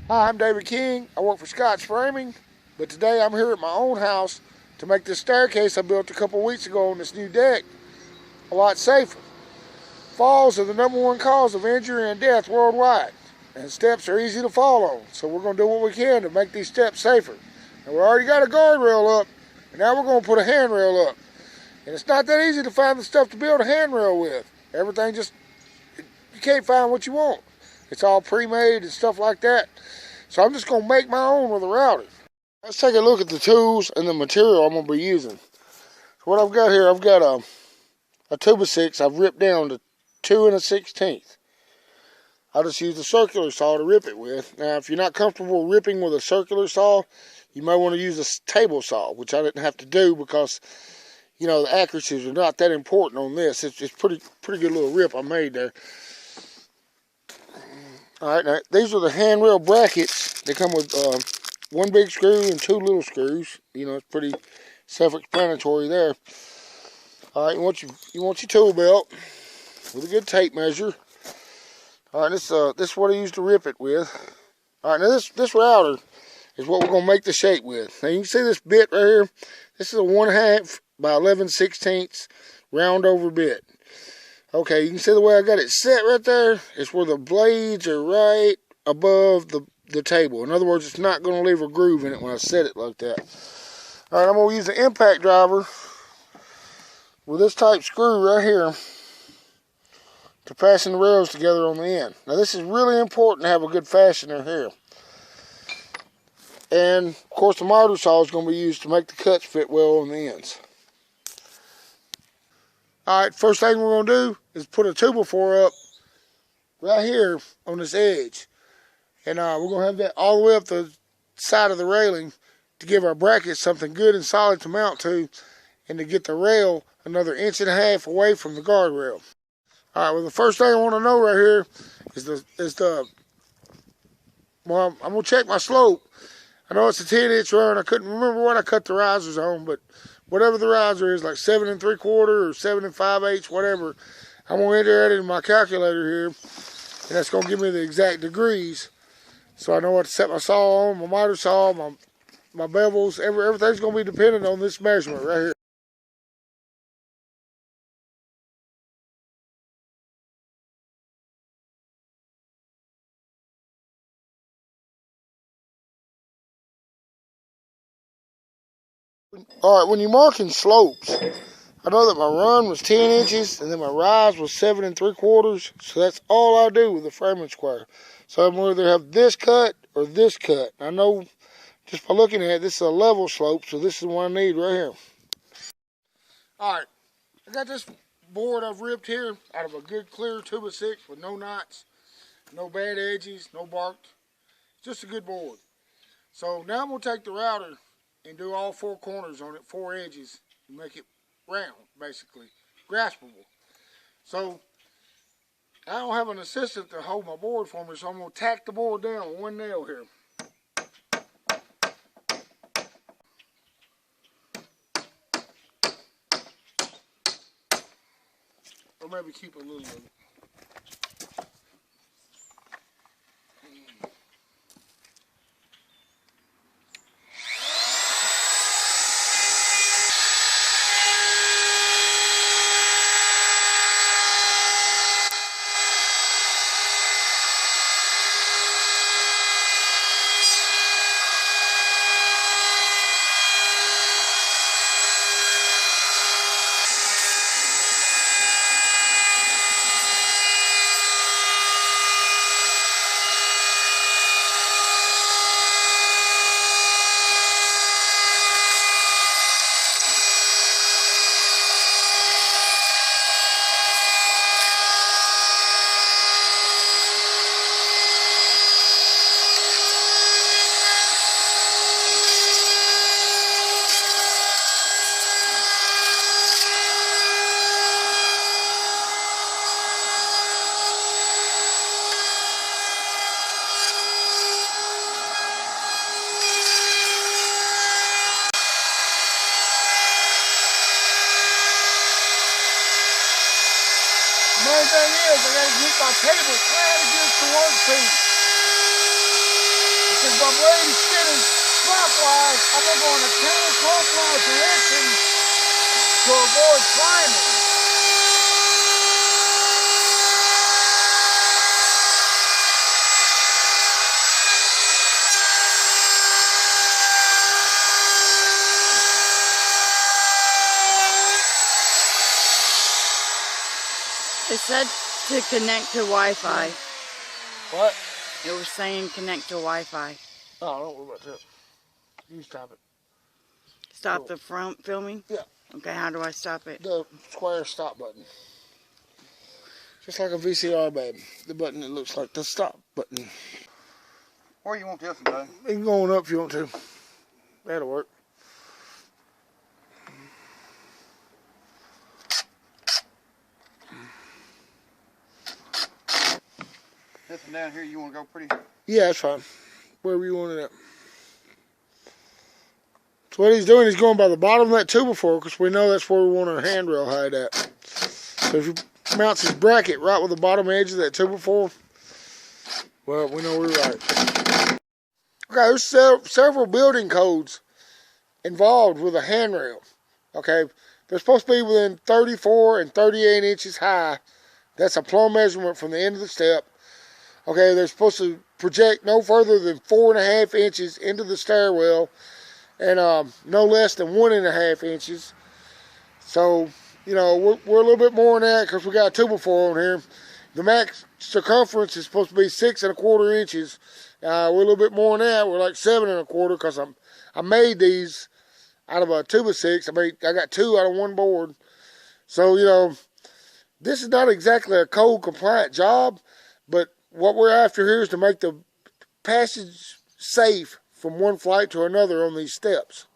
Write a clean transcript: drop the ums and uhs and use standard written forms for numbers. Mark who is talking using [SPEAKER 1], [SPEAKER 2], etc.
[SPEAKER 1] Hi, I'm David King. I work for Scott's Framing, but today I'm here at my own house to make this staircase I built a couple weeks ago on this new deck a lot safer. Falls are the #1 cause of injury and death worldwide, and steps are easy to fall on, so we're going to do what we can to make these steps safer. And we already got a guardrail up, and now we're going to put a handrail up. And it's not that easy to find the stuff to build a handrail with. Everything just, you can't find what you want. It's all pre-made and stuff like that. So I'm just going to make my own with a router. Let's take a look at the tools and the material I'm going to be using. So what I've got here, I've got a 2x6 I've ripped down to 2 1/16. I'll just use the circular saw to rip it with. Now, if you're not comfortable ripping with a circular saw, you might want to use a table saw, which I didn't have to do because, you know, the accuracies are not that important on this. It's pretty good little rip I made there. Alright, now these are the handrail brackets. They come with one big screw and 2 little screws. You know, it's pretty self-explanatory there. Alright, you want your tool belt with a good tape measure. Alright, this is what I used to rip it with. Alright, now this router is what we're going to make the shape with. Now you can see this bit right here. This is a 1/2 by 11/16 round over bit. Okay, you can see the way I got it set right there. It's where the blades are right above the table. In other words, it's not going to leave a groove in it when I set it like that. Alright, I'm going to use the impact driver with this type screw right here to fasten the rails together on the end. Now this is really important to have a good fastener here. And of course the miter saw is going to be used to make the cuts fit well on the ends. Alright, first thing we're going to do is put a 2x4 up right here on this edge. And we're going to have that all the way up the side of the railing to give our brackets something good and solid to mount to, and to get the rail another 1.5 inches away from the guardrail. Alright, well the first thing I want to know right here is well, I'm going to check my slope. I know it's a 10-inch run. I couldn't remember what I cut the risers on, but whatever the riser is, like 7 3/4 or 7 5/8, whatever, I'm going to enter that in my calculator here, and that's going to give me the exact degrees, so I know what to set my saw on, my miter saw, my bevels, everything's going to be dependent on this measurement right here. Alright, when you're marking slopes, I know that my run was 10 inches and then my rise was 7 3/4, so that's all I do with the framing square. So I'm going to either have this cut or this cut. I know just by looking at it, this is a level slope, so this is what I need right here. Alright, I got this board I've ripped here out of a good clear 2x6 with no knots, no bad edges, no barked. Just a good board. So now I'm going to take the router and do all 4 corners on it, 4 edges, and make it round, basically, graspable. So I don't have an assistant to hold my board for me, so I'm going to tack the board down with 1 nail here. Or maybe keep a little of it. The main thing is I got to get my table flat against the workpiece. because my blade is spinning clockwise, I'm going to go in a counterclockwise direction to avoid climbing.
[SPEAKER 2] It said to connect to Wi-Fi.
[SPEAKER 1] What?
[SPEAKER 2] It was saying connect to Wi-Fi.
[SPEAKER 1] Oh, don't worry about that. You stop it.
[SPEAKER 2] Stop the front filming?
[SPEAKER 1] Yeah.
[SPEAKER 2] Okay, how do I stop it?
[SPEAKER 1] The square stop button. Just like a VCR, babe. The button that looks like the stop button.
[SPEAKER 3] Where you want this one, Dave?
[SPEAKER 1] You can go on up if you want to. That'll work.
[SPEAKER 3] This one down here, you want to go pretty?
[SPEAKER 1] Yeah, that's fine. Wherever you want it at. So what he's doing, he's going by the bottom of that 2x4 because we know that's where we want our handrail height at. So if he mounts his bracket right with the bottom edge of that 2x4, well, we know we're right. Okay, there's several building codes involved with a handrail. Okay, they're supposed to be within 34 and 38 inches high. That's a plumb measurement from the end of the step. Okay, they're supposed to project no further than 4.5 inches into the stairwell and no less than 1.5 inches. So, you know, we're a little bit more than that because we got a 2x4 on here. The max circumference is supposed to be 6.25 inches. We're a little bit more than that. We're like 7.25 because I made these out of a 2x6. I got 2 out of 1 board. So, you know, this is not exactly a code compliant job, but what we're after here is to make the passage safe from one flight to another on these steps.